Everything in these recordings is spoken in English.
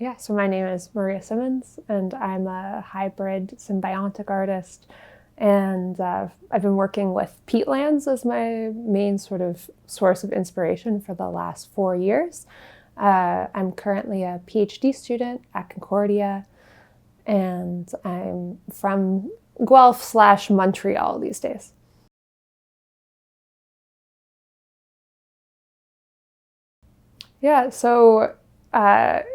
Yeah, so my name is Maria Simmons, and I'm a hybrid symbiotic artist. And I've been working with peatlands as my main sort of source of inspiration for the last 4 years. I'm currently a PhD student at Concordia, and I'm from Guelph/Montreal these days. Yeah, so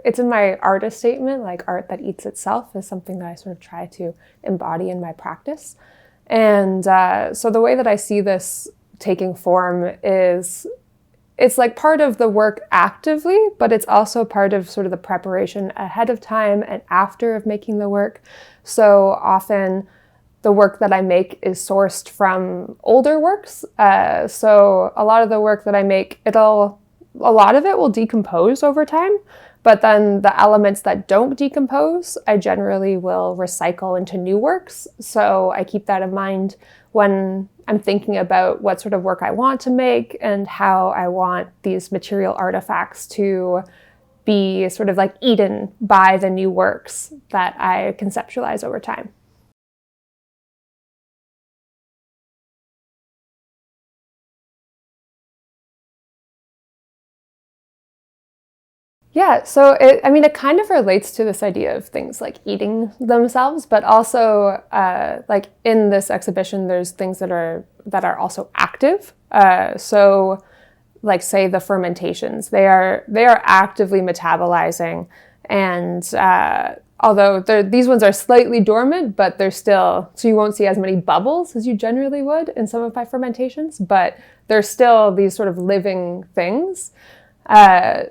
it's in my artist statement, like art that eats itself is something that I sort of try to embody in my practice. And so the way that I see this taking form is it's like part of the work actively, but it's also part of sort of the preparation ahead of time and after of making the work. So often the work that I make is sourced from older works. So a lot of the work that I make, a lot of it will decompose over time, but then the elements that don't decompose, I generally will recycle into new works. So I keep that in mind when I'm thinking about what sort of work I want to make and how I want these material artifacts to be sort of like eaten by the new works that I conceptualize over time. Yeah, so it kind of relates to this idea of things like eating themselves, but also like in this exhibition, there's things that are also active. So, like say the fermentations, they are actively metabolizing, and although these ones are slightly dormant, but they're still, so you won't see as many bubbles as you generally would in some of my fermentations, but they're still these sort of living things.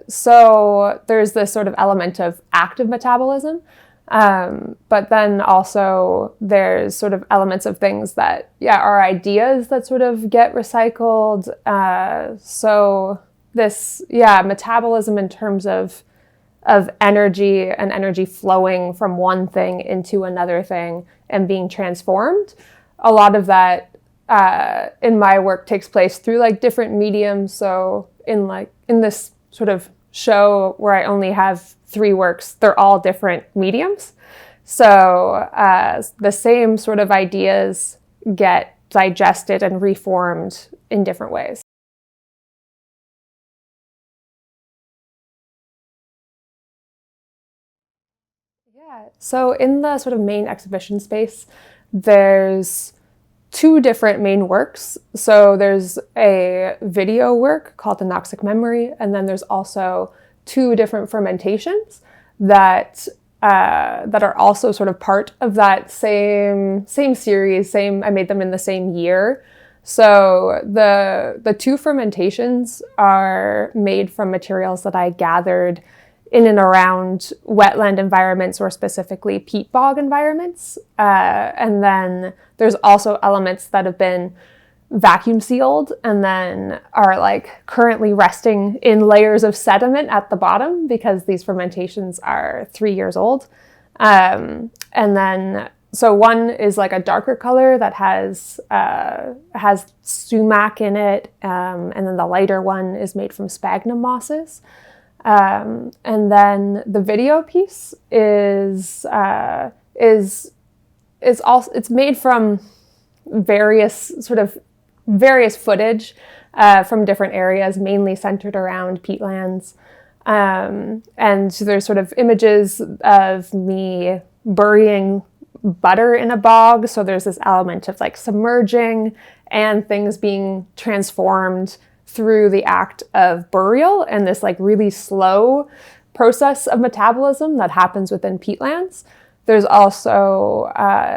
So there's this sort of element of active metabolism, but then also there's sort of elements of things that, are ideas that sort of get recycled. So this, metabolism in terms of energy and energy flowing from one thing into another thing and being transformed. A lot of that in my work takes place through like different mediums. So in this sort of show where I only have 3 works, they're all different mediums. So the same sort of ideas get digested and reformed in different ways. Yeah. So in the sort of main exhibition space, there's 2 different main works. So there's a video work called The Noxic Memory, and then there's also 2 different fermentations that are also sort of part of that same series. I made them in the same year. So the 2 fermentations are made from materials that I gathered in and around wetland environments, or specifically peat bog environments. And then there's also elements that have been vacuum sealed and then are like currently resting in layers of sediment at the bottom because these fermentations are 3 years old. And then, so one is like a darker color that has sumac in it. And then the lighter one is made from sphagnum mosses. And then the video piece is also, it's made from various footage from different areas, mainly centered around peatlands. And there's sort of images of me burying butter in a bog. So there's this element of like submerging and things being transformed through the act of burial and this like really slow process of metabolism that happens within peatlands. There's also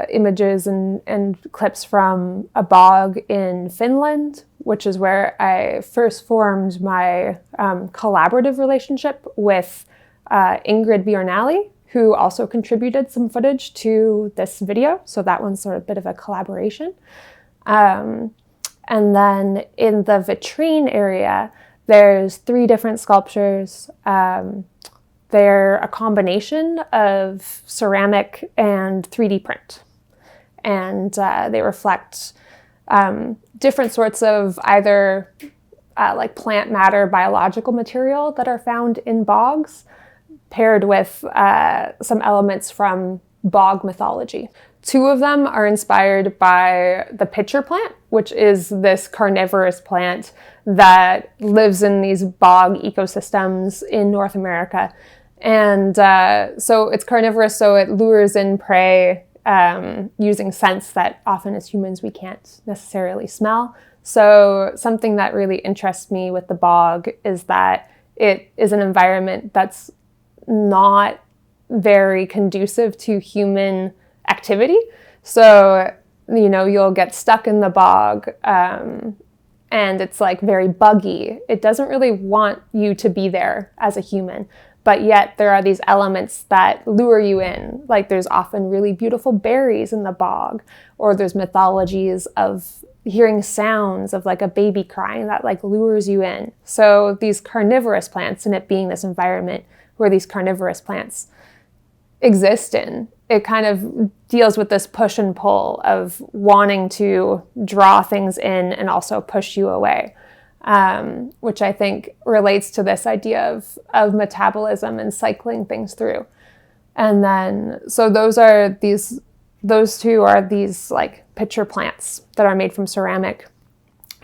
images and clips from a bog in Finland, which is where I first formed my collaborative relationship with Ingrid Bjornali, who also contributed some footage to this video. So that one's sort of a bit of a collaboration. And then in the vitrine area, there's 3 different sculptures. They're a combination of ceramic and 3D print. And they reflect different sorts of either like plant matter, biological material that are found in bogs, paired with some elements from bog mythology. Two of them are inspired by the pitcher plant, which is this carnivorous plant that lives in these bog ecosystems in North America. And so it's carnivorous, so it lures in prey using scents that often as humans we can't necessarily smell. So something that really interests me with the bog is that it is an environment that's not very conducive to human activity. So, you know, you'll get stuck in the bog and it's like very buggy. It doesn't really want you to be there as a human. But yet there are these elements that lure you in. Like there's often really beautiful berries in the bog, or there's mythologies of hearing sounds of like a baby crying that like lures you in. So these carnivorous plants, and it being this environment where these carnivorous plants exist in, it kind of deals with this push and pull of wanting to draw things in and also push you away. Which I think relates to this idea of metabolism and cycling things through. And then, so those two are these like pitcher plants that are made from ceramic.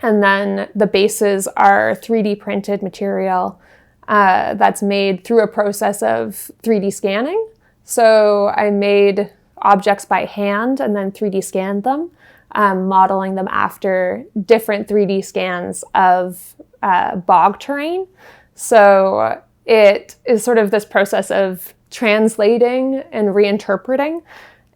And then the bases are 3D printed material that's made through a process of 3D scanning. So I made objects by hand and then 3D scanned them, modeling them after different 3D scans of bog terrain. So it is sort of this process of translating and reinterpreting.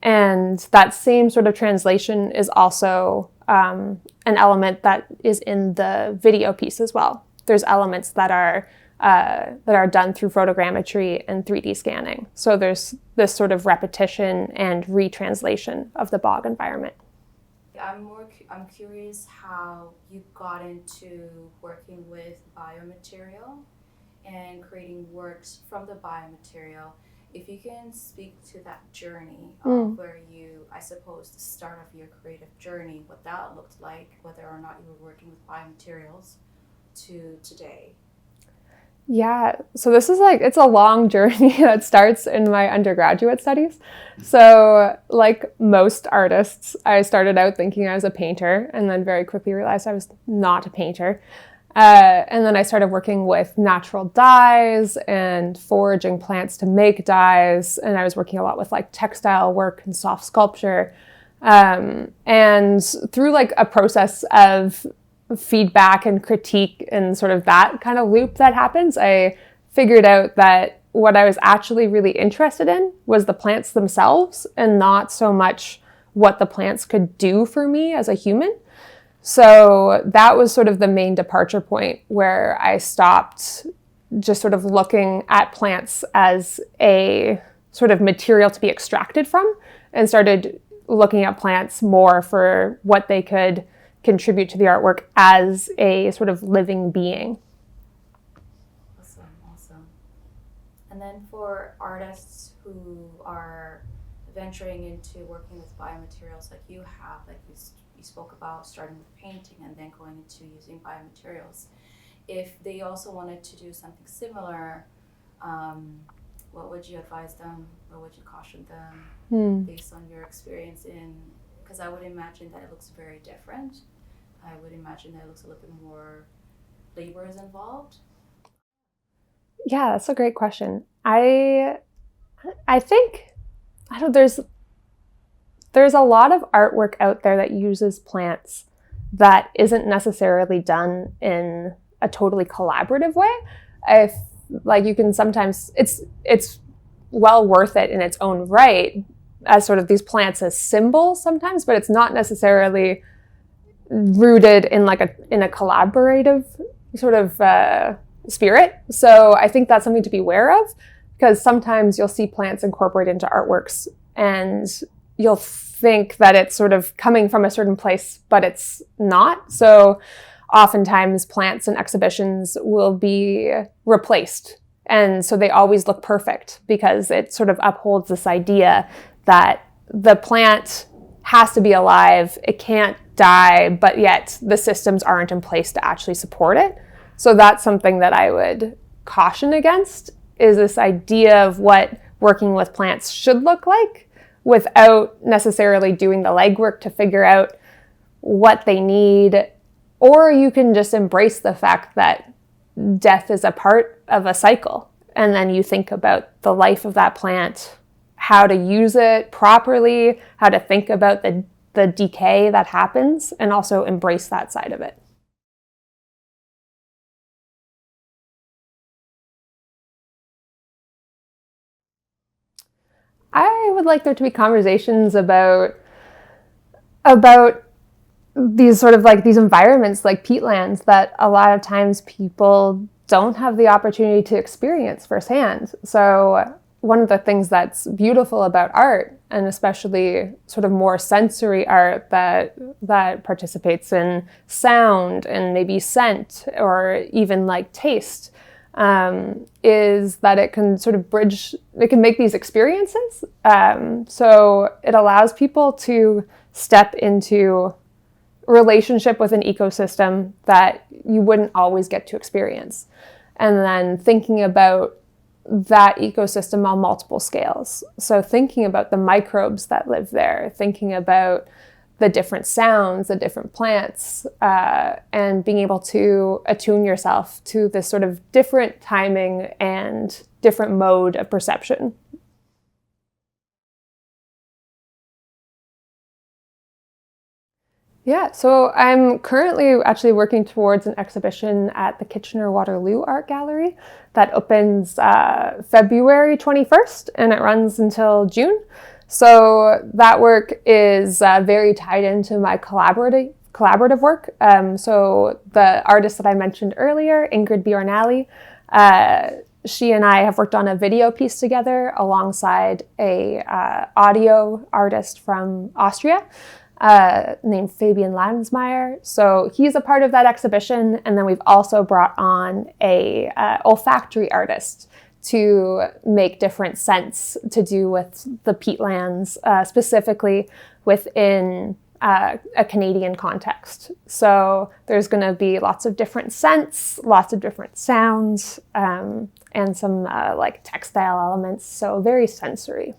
And that same sort of translation is also an element that is in the video piece as well. There's elements that are done through photogrammetry and 3D scanning. So there's this sort of repetition and retranslation of the bog environment. I'm curious how you got into working with biomaterial and creating works from the biomaterial. If you can speak to that journey of where you, I suppose, the start of your creative journey, what that looked like, whether or not you were working with biomaterials, to today. Yeah, so this is like, it's a long journey that starts in my undergraduate studies. So like most artists, I started out thinking I was a painter and then very quickly realized I was not a painter. And then I started working with natural dyes and foraging plants to make dyes. And I was working a lot with like textile work and soft sculpture. And through like a process of feedback and critique and sort of that kind of loop that happens, I figured out that what I was actually really interested in was the plants themselves and not so much what the plants could do for me as a human. So that was sort of the main departure point where I stopped just sort of looking at plants as a sort of material to be extracted from and started looking at plants more for what they could contribute to the artwork as a sort of living being. Awesome. And then for artists who are venturing into working with biomaterials like you have, like you spoke about starting with painting and then going into using biomaterials, if they also wanted to do something similar, what would you advise them? What would you caution them based on your experience in, because I would imagine that it looks very different. I would imagine that it looks a little bit more labor is involved. Yeah, that's a great question. I think, I don't know, there's a lot of artwork out there that uses plants that isn't necessarily done in a totally collaborative way. If like you can sometimes, it's well worth it in its own right as sort of these plants as symbols sometimes, but it's not necessarily rooted in like in a collaborative sort of spirit. So I think that's something to be aware of, because sometimes you'll see plants incorporated into artworks and you'll think that it's sort of coming from a certain place, but it's not. So oftentimes plants in exhibitions will be replaced. And so they always look perfect because it sort of upholds this idea that the plant has to be alive, it can't die, but yet the systems aren't in place to actually support it. So that's something that I would caution against, is this idea of what working with plants should look like without necessarily doing the legwork to figure out what they need. Or you can just embrace the fact that death is a part of a cycle. And then you think about the life of that plant, how to use it properly, how to think about the decay that happens, and also embrace that side of it. I would like there to be conversations about these sort of like these environments like peatlands that a lot of times people don't have the opportunity to experience firsthand. So one of the things that's beautiful about art, and especially sort of more sensory art that participates in sound and maybe scent or even like taste, is that it can sort of it can make these experiences. So it allows people to step into relationship with an ecosystem that you wouldn't always get to experience. And then thinking about that ecosystem on multiple scales. So thinking about the microbes that live there, thinking about the different sounds, the different plants, and being able to attune yourself to this sort of different timing and different mode of perception. Yeah, so I'm currently actually working towards an exhibition at the Kitchener-Waterloo Art Gallery that opens February 21st and it runs until June. So that work is very tied into my collaborative work. So the artist that I mentioned earlier, Ingrid Bjornali, she and I have worked on a video piece together alongside a audio artist from Austria. Named Fabian Landsmeyer. So he's a part of that exhibition. And then we've also brought on a olfactory artist to make different scents to do with the peatlands, specifically within a Canadian context. So there's going to be lots of different scents, lots of different sounds, and some like textile elements. So very sensory.